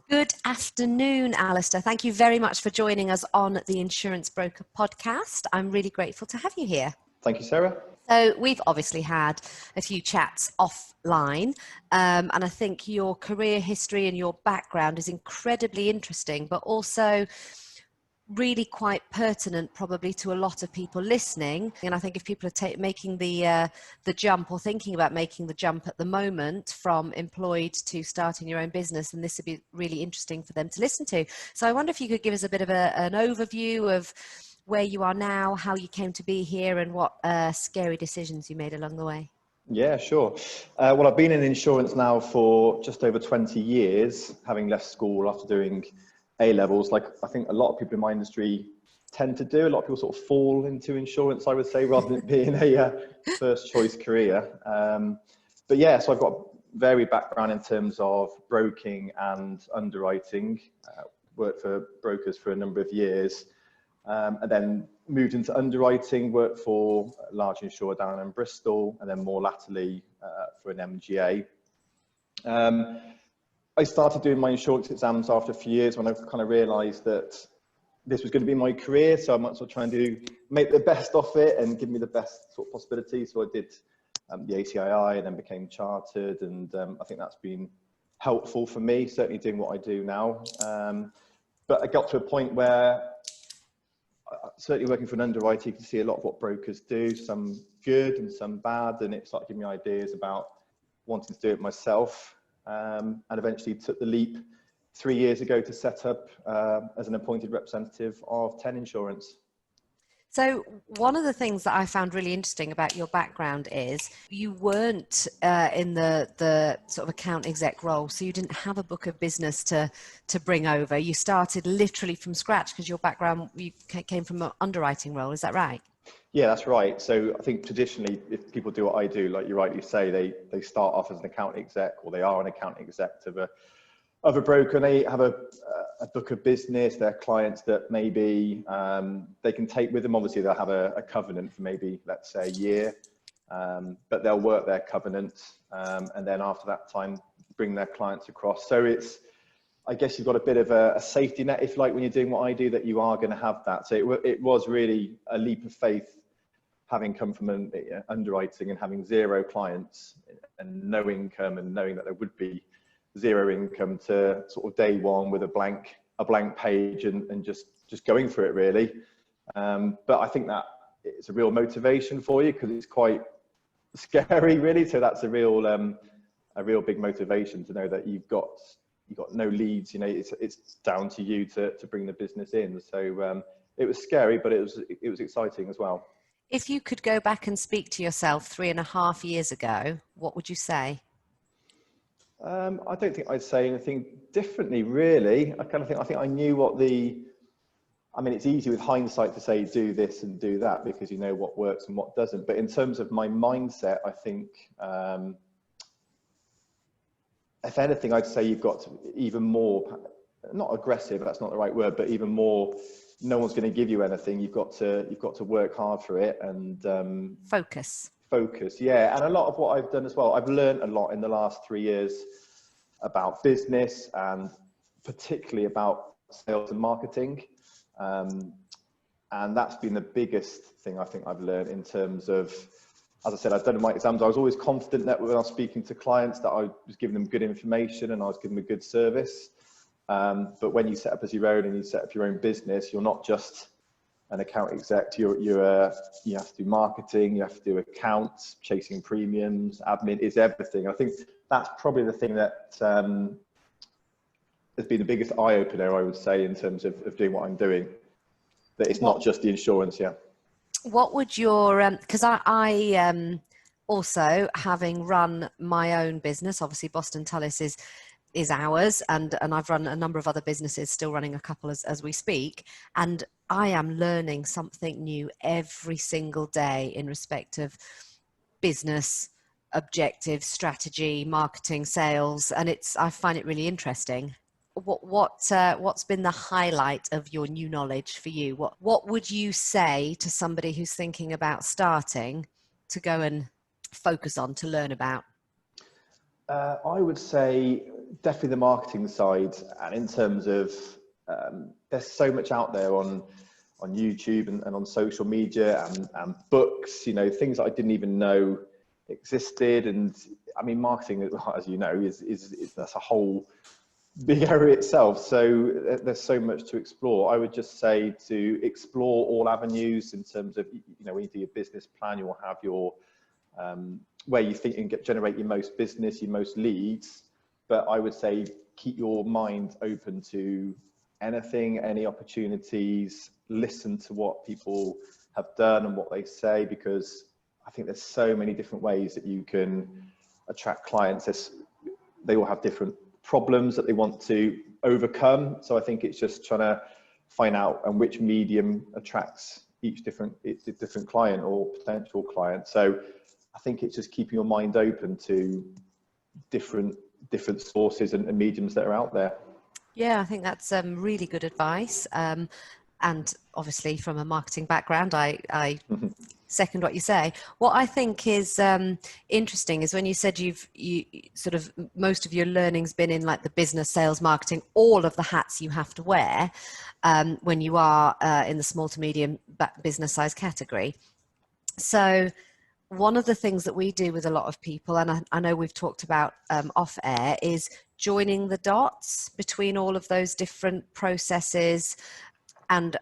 Good afternoon, Alastair. Thank you very much for joining us on the Insurance Broker podcast. I'm really grateful to have you here. Thank you, Sarah. So we've obviously had a few chats offline, and I think your career history and your background is incredibly interesting, but also really quite pertinent probably to a lot of people listening. And I think if people are making the jump or thinking about making the jump at the moment from employed to starting your own business, then this would be really interesting for them to listen to. So I wonder if you could give us a bit of an overview of where you are now, how you came to be here, and what scary decisions you made along the way. Yeah, sure. Well, I've been in insurance now for just over 20 years, having left school after doing A-levels, like I think a lot of people in my industry tend to do. A lot of people sort of fall into insurance, I would say, rather than it being a first choice career. But yeah, so I've got varied background in terms of broking and underwriting. Worked for brokers for a number of years, and then moved into underwriting, worked for a large insurer down in Bristol, and then more latterly for an MGA. I started doing my insurance exams after a few years when I kind of realised that this was going to be my career, so I might as well try and make the best of it and give me the best sort of possibilities. So I did the ACII and then became chartered, and I think that's been helpful for me, certainly doing what I do now. But I got to a point where, certainly working for an underwriter, you can see a lot of what brokers do, some good and some bad, and it started giving me ideas about wanting to do it myself. And eventually took the leap 3 years ago to set up as an appointed representative of 10 Insurance. So one of the things that I found really interesting about your background is you weren't in the sort of account exec role, so you didn't have a book of business to bring over. You started literally from scratch because your background, you came from an underwriting role. Is that right? Yeah, that's right. So I think traditionally, if people do what I do, like you rightly say, they start off as an account exec, or they are an account exec of a broker, and they have a book of business, their clients that maybe they can take with them. Obviously, they'll have a covenant for maybe, let's say, a year, but they'll work their covenant, and then after that time, bring their clients across. So I guess you've got a bit of a safety net, if you like, when you're doing what I do, that you are going to have that. So it was really a leap of faith, having come from underwriting and having zero clients and no income, and knowing that there would be zero income, to sort of day one with a blank page and just going for it, really. But I think that it's a real motivation for you because it's quite scary, really. So that's a real big motivation to know that you've got no leads. You know, it's down to you to bring the business in. So it was scary, but it was exciting as well. If you could go back and speak to yourself 3.5 years ago, what would you say? I don't think I'd say anything differently, really. I think I knew it's easy with hindsight to say do this and do that because you know what works and what doesn't. But in terms of my mindset, I think, if anything, I'd say you've got to even more, not aggressive, that's not the right word, but even more, no one's going to give you anything. You've got to work hard for it and focus. Yeah. And a lot of what I've done as well, I've learned a lot in the last 3 years about business and particularly about sales and marketing. And that's been the biggest thing I think I've learned in terms of, as I said, I've done my exams. I was always confident that when I was speaking to clients that I was giving them good information and I was giving them a good service. But when you set up as your own and you set up your own business, you're not just an account exec. You have to do marketing, you have to do accounts, chasing premiums, admin is everything. I think that's probably the thing that has been the biggest eye opener, I would say, in terms of doing what I'm doing. That it's not just the insurance. Yeah. What would your because I also, having run my own business, obviously Boston Tullis is ours, and I've run a number of other businesses, still running a couple as we speak, and I am learning something new every single day in respect of business objectives, strategy, marketing, sales, and I find it really interesting. What's been the highlight of your new knowledge for you? What would you say to somebody who's thinking about starting to go and focus on, to learn about? I would say definitely the marketing side, and in terms of there's so much out there on YouTube and on social media and books, you know, things that I didn't even know existed. And I mean, marketing, as you know, is that's a whole big area itself. So there's so much to explore. I would just say to explore all avenues in terms of, you know, when you do your business plan, you'll have your where you think you can generate your most business, your most leads. But I would say keep your mind open to anything, any opportunities, listen to what people have done and what they say, because I think there's so many different ways that you can attract clients. They all have different problems that they want to overcome. So I think it's just trying to find out and which medium attracts each different client or potential client. So I think it's just keeping your mind open to different sources and mediums that are out there. Yeah, I think that's really good advice. And obviously from a marketing background, I second what you say. What I think is interesting is when you said you sort of most of your learning's been in like the business, sales, marketing, all of the hats you have to wear when you are in the small to medium business size category. So one of the things that we do with a lot of people, and I know we've talked about off air, is joining the dots between all of those different processes, and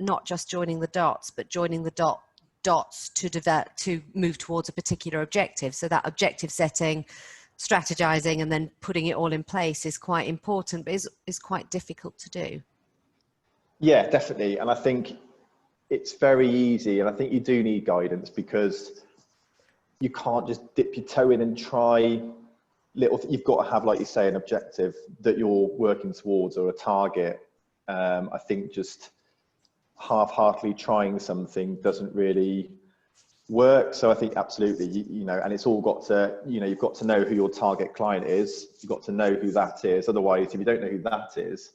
not just joining the dots, but joining the dots to move towards a particular objective. So that objective setting, strategizing, and then putting it all in place is quite important, but is quite difficult to do. Yeah, definitely. And I think it's very easy, and I think you do need guidance, because you can't just dip your toe in and try you've got to have, like you say, an objective that you're working towards or a target. I think just half-heartedly trying something doesn't really work. So I think absolutely, you know, and it's all got to, you know, you've got to know who your target client is. You've got to know who that is. Otherwise, if you don't know who that is,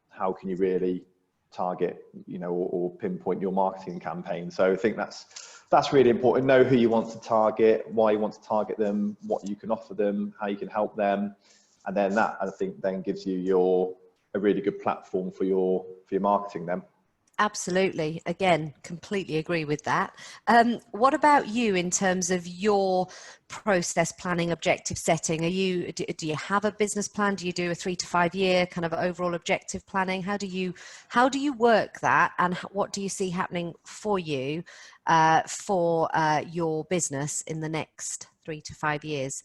how can you really target, you know, or pinpoint your marketing campaign? So I think that's really important. Know who you want to target, why you want to target them, what you can offer them, how you can help them, and then that, I think, then gives you a really good platform for your marketing then. Absolutely. Again, completely agree with that. What about you in terms of your process planning, objective setting? Do you have a business plan? Do you do a 3 to 5 year kind of overall objective planning? How do you work that, and what do you see happening for you for your business in the next 3 to 5 years,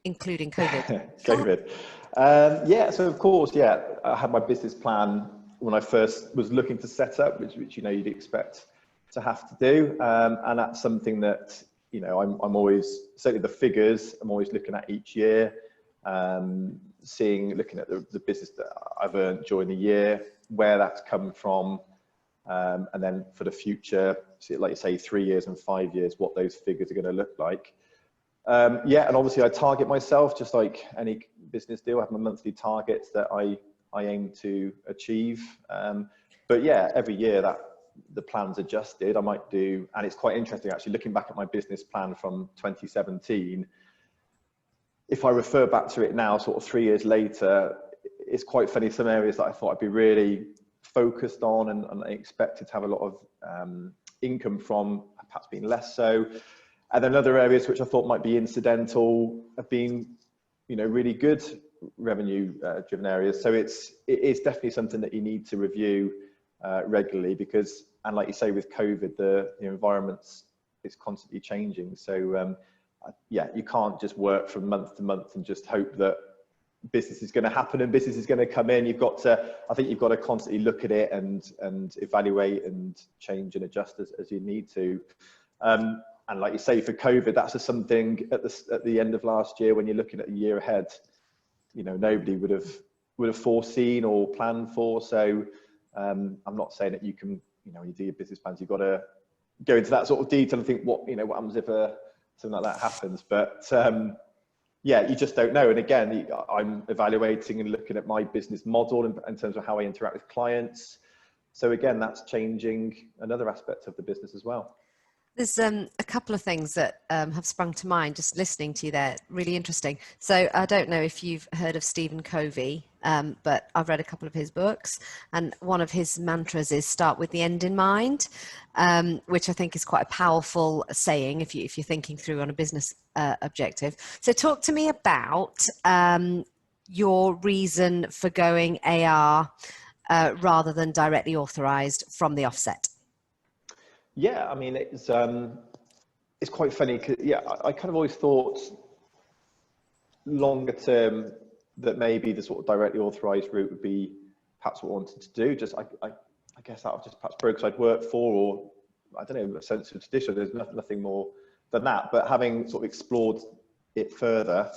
including COVID? COVID. Yeah. So of course, yeah, I had my business plan when I first was looking to set up, which you know you'd expect to have to do, and that's something that, you know, I'm always, certainly the figures, I'm always looking at each year, looking at the business that I've earned during the year, where that's come from, and then for the future, like you say, 3 years and 5 years, what those figures are going to look like. Yeah, and obviously I target myself just like any business deal. I have my monthly targets that I aim to achieve. But yeah, every year that the plan's adjusted, I might do, and it's quite interesting actually looking back at my business plan from 2017. If I refer back to it now, sort of 3 years later, it's quite funny. Some areas that I thought I'd be really focused on and I expected to have a lot of income from, perhaps being less so. And then other areas which I thought might be incidental have been, you know, really good revenue driven areas. So it is definitely something that you need to review regularly, because, and like you say, with COVID, the environment is constantly changing. So yeah, you can't just work from month to month and just hope that business is going to happen and business is going to come in. I think you've got to constantly look at it and evaluate and change and adjust as you need to. And like you say, for COVID, that's just something at the end of last year, when you're looking at the year ahead, you know, nobody would have foreseen or planned for. So I'm not saying that you can, you know, when you do your business plans, you've got to go into that sort of detail and think what happens if something like that happens. But yeah, you just don't know. And again, I'm evaluating and looking at my business model in terms of how I interact with clients. So again, that's changing another aspect of the business as well. There's a couple of things that have sprung to mind just listening to you there. Really interesting. So I don't know if you've heard of Stephen Covey, but I've read a couple of his books, and one of his mantras is "Start with the end in mind," which I think is quite a powerful saying if you're thinking through on a business objective. So talk to me about your reason for going AR rather than directly authorized from the offset. Yeah, I mean, it's quite funny because I kind of always thought longer term that maybe the sort of directly authorized route would be perhaps what I wanted to do. Just I guess that was just perhaps brokers I'd worked for, or I don't know, a sense of tradition. There's nothing more than that. But having sort of explored it further,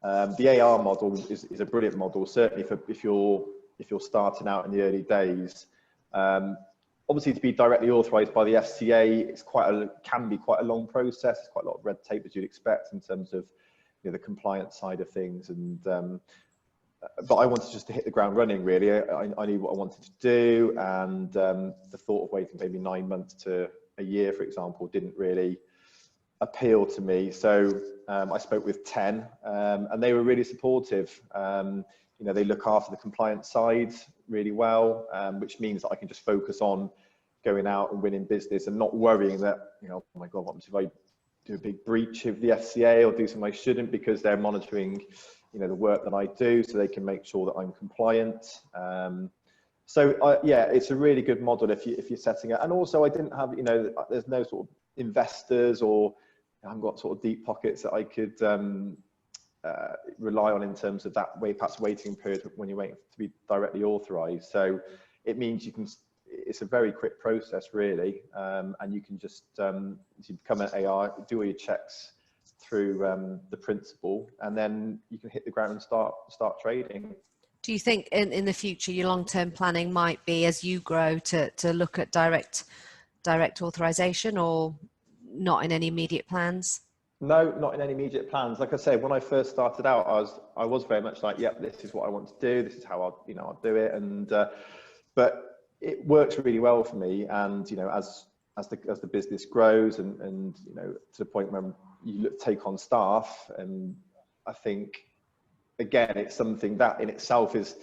the AR model is a brilliant model, certainly for if you're starting out in the early days. Obviously, to be directly authorised by the FCA, can be quite a long process. It's quite a lot of red tape, as you'd expect, in terms of the compliance side of things. And but I wanted just to hit the ground running. Really, I knew what I wanted to do, and the thought of waiting maybe 9 months to a year, for example, didn't really appeal to me. So I spoke with 10, and they were really supportive. They look after the compliance side really well, which means that I can just focus on going out and winning business and not worrying that, oh my God, what if I do a big breach of the FCA or do something I shouldn't, because they're monitoring, the work that I do, so they can make sure that I'm compliant. Yeah, it's a really good model if you're setting it. And also I didn't have, there's no sort of investors, or I haven't got sort of deep pockets that I could rely on in terms of that perhaps waiting period when you're waiting to be directly authorized. So it means it's a very quick process really, and you can just you become an AR, do all your checks through the principal, and then you can hit the ground and start trading. Do you think in the future your long-term planning might be, as you grow, to look at direct authorization, or not in any immediate plans? No, not in any immediate plans. Like I say, when I first started out, I was very much like, yep, this is what I want to do. This is how I'll do it. And but it works really well for me. And as the business grows, and to the point when you take on staff, and I think again, it's something that in itself is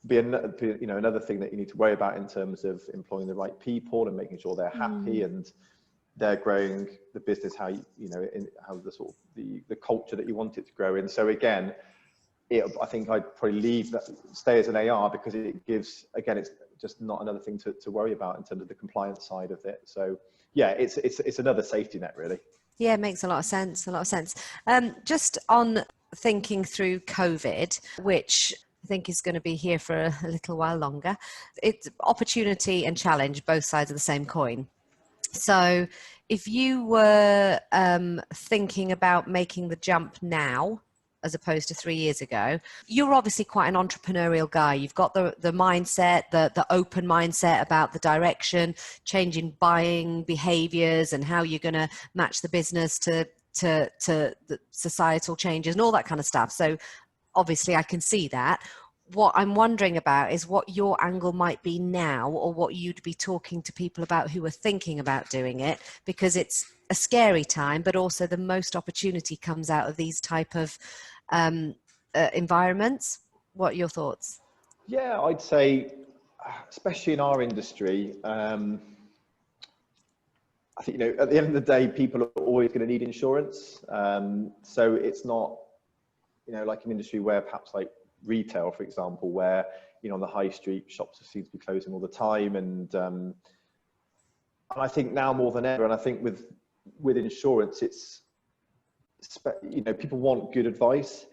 another thing that you need to worry about in terms of employing the right people and making sure they're happy and they're growing the business how how the sort of the culture that you want it to grow in. So again, I think I'd probably stay as an AR, because it gives, again, it's just not another thing to worry about in terms of the compliance side of it. So yeah, it's another safety net really. Yeah, it makes a lot of sense. Just on thinking through COVID, which I think is going to be here for a little while longer, it's opportunity and challenge, both sides of the same coin. So if you were thinking about making the jump now, as opposed to 3 years ago, you're obviously quite an entrepreneurial guy. You've got the mindset, the open mindset about the direction, changing buying behaviors and how you're going to match the business to the societal changes and all that kind of stuff. So obviously I can see that. What I'm wondering about is what your angle might be now, or what you'd be talking to people about who are thinking about doing it, because it's a scary time, but also the most opportunity comes out of these type of environments. What are your thoughts? Yeah, I'd say, especially in our industry, I think, at the end of the day, people are always going to need insurance. So it's not, like an industry where perhaps like retail, for example, where, on the high street, shops seem to be closing all the time. And I think now more than ever, and I think with insurance, it's, people want good advice.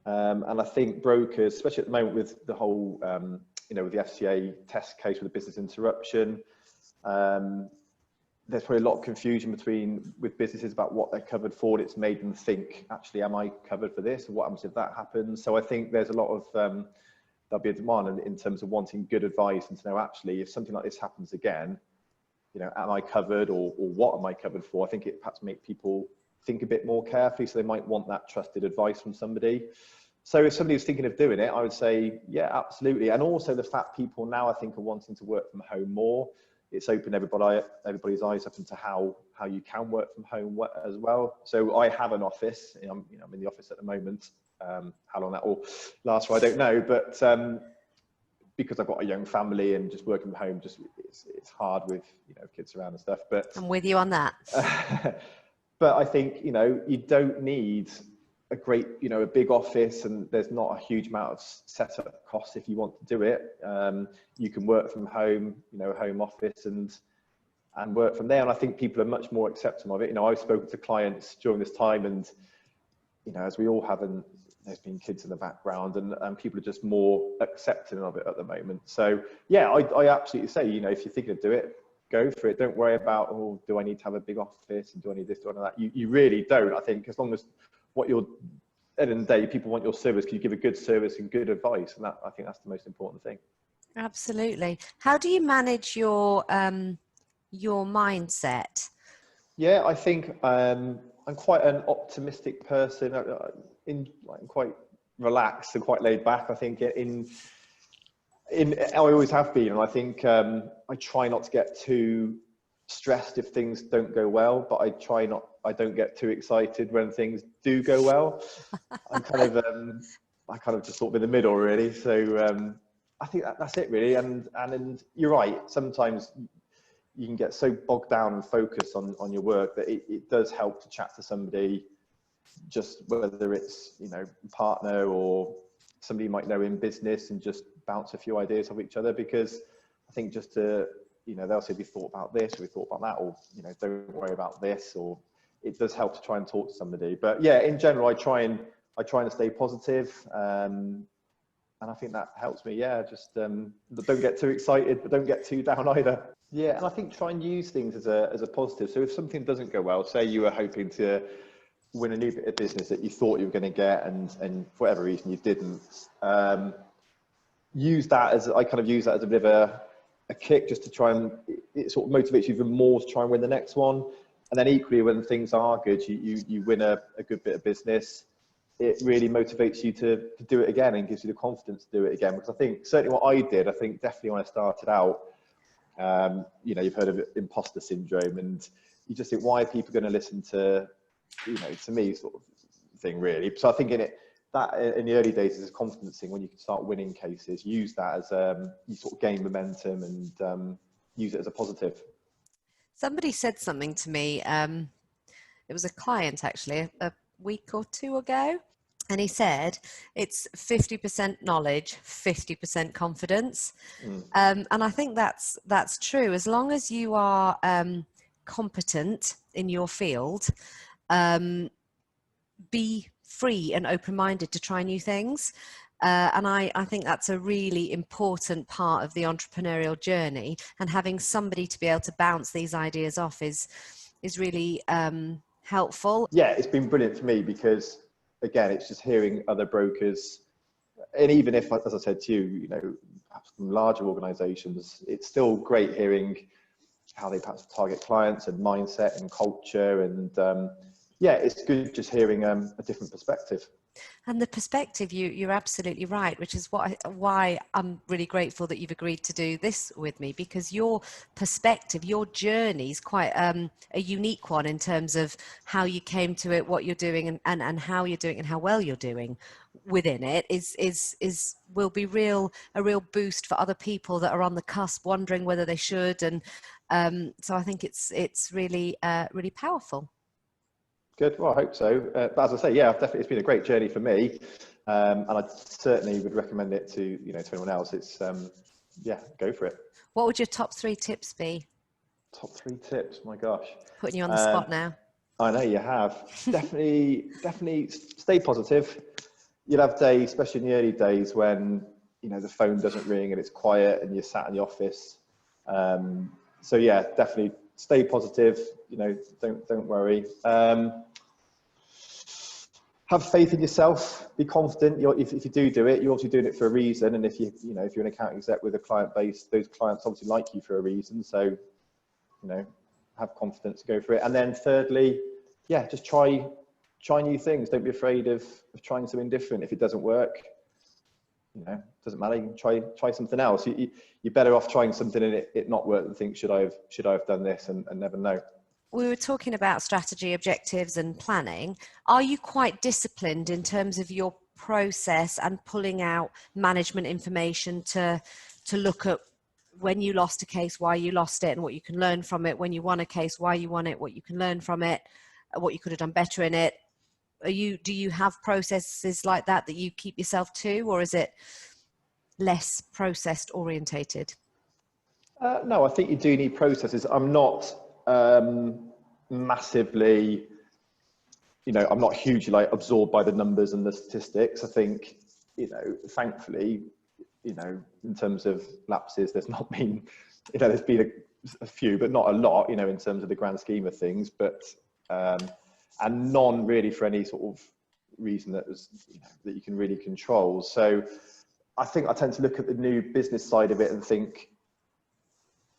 And I think brokers, especially at the moment with the whole, with the FCA test case with the business interruption, there's probably a lot of confusion with businesses about what they're covered for. It's made them think, actually, am I covered for this? What happens if that happens? So I think there's a lot of, there'll be a demand in terms of wanting good advice, and to know, actually, if something like this happens again, am I covered, or what am I covered for? I think it perhaps make people think a bit more carefully, so they might want that trusted advice from somebody. So if somebody was thinking of doing it, I would say, yeah, absolutely. And also the fact people now, I think, are wanting to work from home more. it's opened everybody's eyes up into how you can work from home as well. So I have an office. I'm in the office at the moment. How long that will last for, I don't know. But because I've got a young family and just working from home, it's hard with kids around and stuff. But I'm with you on that. But I think you don't need a great a big office, and there's not a huge amount of setup costs if you want to do it. You can work from home, home office, and work from there. And I think people are much more accepting of it. I've spoken to clients during this time, and as we all have, and there's been kids in the background, and people are just more accepting of it at the moment. So yeah, I absolutely say, if you're thinking of do it, go for it. Don't worry about, oh, do I need to have a big office, and do I need this, do I need that? You really don't. I think as long as at the end of the day, people want your service, can you give a good service and good advice? And I think that's the most important thing. Absolutely. How do you manage your mindset? Yeah, I think I'm quite an optimistic person. I'm quite relaxed and quite laid back. I think I always have been, and I think I try not to get too stressed if things don't go well, but I don't get too excited when things do go well. I'm kind of just sort of in the middle, really. So I think that's it, really. And you're right. Sometimes you can get so bogged down and focused on your work that it does help to chat to somebody, just whether it's partner or somebody you might know in business, and just bounce a few ideas off each other. Because I think just to they'll say, we thought about this, or we thought about that, or don't worry about this, or it does help to try and talk to somebody. But yeah, in general, I try and stay positive, and I think that helps me. Yeah, just don't get too excited, but don't get too down either. Yeah, and I think try and use things as a positive. So if something doesn't go well, say you were hoping to win a new bit of business that you thought you were going to get, and for whatever reason you didn't, use that as a bit of a kick, just to try and it sort of motivates you even more to try and win the next one. And then equally, when things are good, you win a good bit of business, it really motivates you to do it again, and gives you the confidence to do it again. Because I think certainly what I did, I think definitely when I started out, you've heard of imposter syndrome, and you just think, why are people going to listen to me, sort of thing, really. So I think that in the early days is a confidence thing. When you can start winning cases, use that as you sort of gain momentum, and use it as a positive. Somebody said something to me. It was a client actually a week or two ago, and he said it's 50% knowledge, 50% confidence. And I think that's true. As long as you are competent in your field, be free and open-minded to try new things. And I think that's a really important part of the entrepreneurial journey, and having somebody to be able to bounce these ideas off is really helpful. Yeah, it's been brilliant for me, because again, it's just hearing other brokers, and even if, as I said to you, perhaps from larger organizations, it's still great hearing how they perhaps target clients, and mindset and culture, and yeah, it's good just hearing a different perspective. And the perspective, you're absolutely right, which is why I'm really grateful that you've agreed to do this with me, because your perspective, your journey is quite a unique one in terms of how you came to it, what you're doing, and how you're doing, and how well you're doing within it will be a real boost for other people that are on the cusp, wondering whether they should. And so I think it's really really powerful. Good. Well, I hope so. But as I say, yeah, it's been a great journey for me, and I certainly would recommend it to to anyone else. It's yeah, go for it. What would your top 3 tips be? Top 3 tips. My gosh, Putting you on the spot now. I know you have. definitely stay positive. You'll have days, especially in the early days, when the phone doesn't ring and it's quiet and you're sat in the office. So yeah, definitely stay positive. Don't worry. Have faith in yourself. Be confident. If you do it, you're obviously doing it for a reason. And if you're an account exec with a client base, those clients obviously like you for a reason. So, have confidence to go for it. And then thirdly, yeah, just try new things. Don't be afraid of trying something different. If it doesn't work, doesn't matter. You can try something else. You're better off trying something and it not work than think, should I have done this and never know. We were talking about strategy, objectives and planning. Are you quite disciplined in terms of your process and pulling out management information to look at when you lost a case, why you lost it and what you can learn from it, when you won a case, why you won it, what you can learn from it, what you could have done better in it? Do you have processes like that you keep yourself to, or is it less process orientated? No, I think you do need processes. I'm not massively, I'm not hugely like absorbed by the numbers and the statistics. I think, thankfully, in terms of lapses, there's not been, there's been a few, but not a lot, in terms of the grand scheme of things, but, and none really for any sort of reason that you can really control. So I think I tend to look at the new business side of it and think,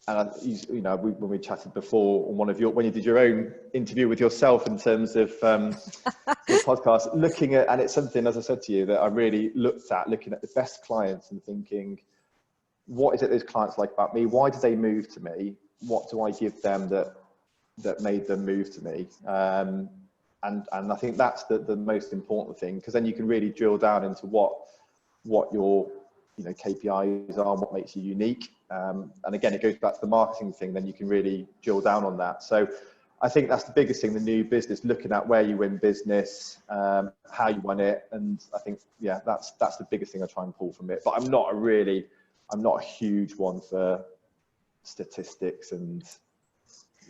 and when we chatted before on when you did your own interview with yourself in terms of your podcast, looking at, and it's something, as I said to you, that I really looked at, looking at the best clients and thinking, what is it those clients like about me? Why did they move to me? What do I give them that made them move to me? And I think that's the most important thing, because then you can really drill down into what your KPIs are, what makes you unique. And again, it goes back to the marketing thing, then you can really drill down on that. So I think that's the biggest thing, the new business, looking at where you win business, how you won it. And I think, that's the biggest thing I try and pull from it. But I'm not a huge one for statistics and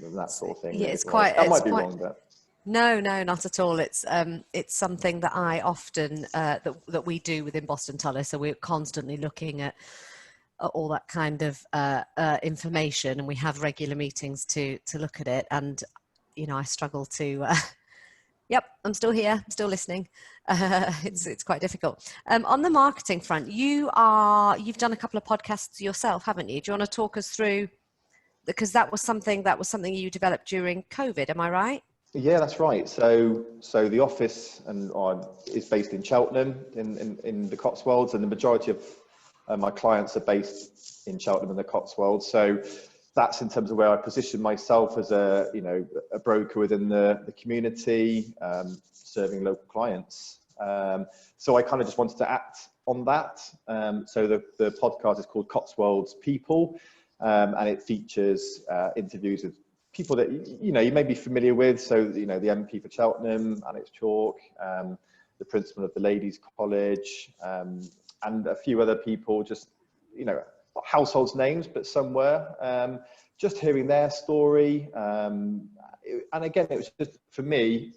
that sort of thing. Yeah, it's quite, I might be wrong, but. No, not at all. It's something that I often that we do within Boston Tullis. So we're constantly looking at all that kind of information, and we have regular meetings to look at it. And I struggle to. Yep, I'm still here. I'm still listening. It's quite difficult. On the marketing front, you've done a couple of podcasts yourself, haven't you? Do you want to talk us through? Because that was something you developed during COVID. Am I right? Yeah, that's right. So the office is based in Cheltenham in the Cotswolds, and the majority of my clients are based in Cheltenham and the Cotswolds. So that's in terms of where I position myself as a broker within the community, serving local clients. So I kind of just wanted to act on that. So the podcast is called Cotswolds People, and it features interviews with people that you may be familiar with. So the MP for Cheltenham, Alex Chalk, the principal of the Ladies College, and a few other people, just not household names, but somewhere. Just hearing their story, and again, it was just for me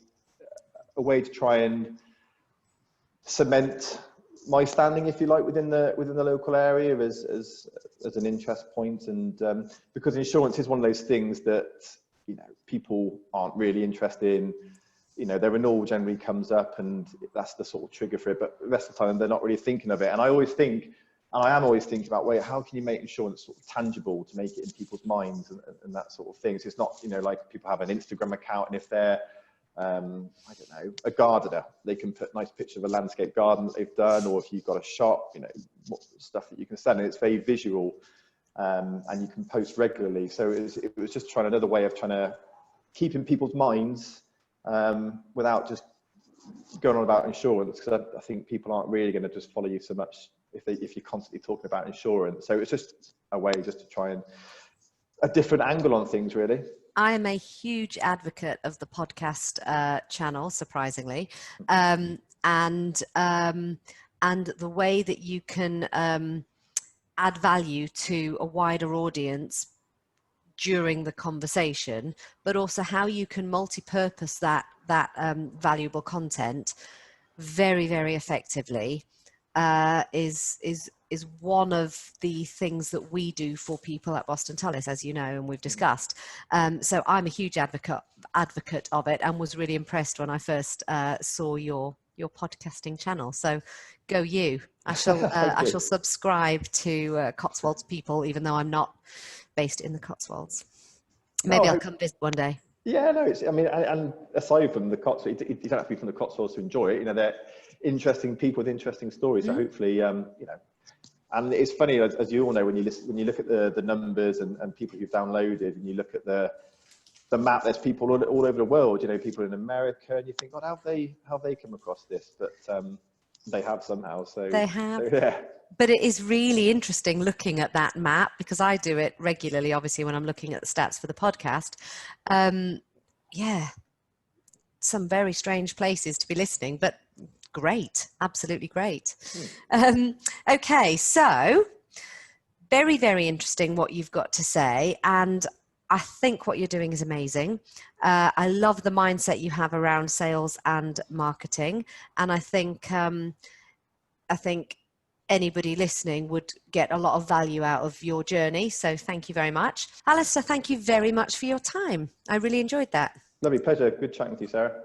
a way to try and cement my standing, if you like, within the local area as an interest point. And because insurance is one of those things that people aren't really interested in. Their renewal generally comes up, and that's the sort of trigger for it, but the rest of the time they're not really thinking of it. And I always think, and I am always thinking about, how can you make insurance sort of tangible to make it in people's minds and that sort of thing. So it's not like people have an Instagram account, and if they're I don't know, a gardener, they can put a nice picture of a landscape garden that they've done, or if you've got a shop, what stuff that you can sell, and it's very visual, and you can post regularly. So it was just another way of trying to keep in people's minds, without just going on about insurance, because I think people aren't really going to just follow you so much if you're constantly talking about insurance. So it's just a way just to try and a different angle on things, really. I am a huge advocate of the podcast channel, surprisingly, and the way that you can add value to a wider audience during the conversation, but also how you can multi-purpose that valuable content very, very effectively is one of the things that we do for people at Boston Tullis, as you know, and we've discussed. So I'm a huge advocate of it, and was really impressed when I first saw your podcasting channel. So go you. I shall subscribe to Cotswolds People, even though I'm not based in the Cotswolds. Maybe I'll come visit one day. Yeah, no, and aside from the Cotswolds, you don't have to be from the Cotswolds to enjoy it. interesting people with interesting stories. So hopefully, and it's funny, as you all know, when you look at the numbers and people you've downloaded, and you look at the map, there's people all over the world, people in America, and you think, God, how have they come across this? But they have somehow. So they have. So, yeah. But it is really interesting looking at that map, because I do it regularly, obviously, when I'm looking at the stats for the podcast. Yeah, some very strange places to be listening, but great, absolutely great. Okay, so very, very interesting what you've got to say, and I think what you're doing is amazing. I love the mindset you have around sales and marketing, and I think anybody listening would get a lot of value out of your journey. So thank you very much. Alastair, thank you very much for your time. I really enjoyed that. Lovely, pleasure. Good chatting to you, Sarah.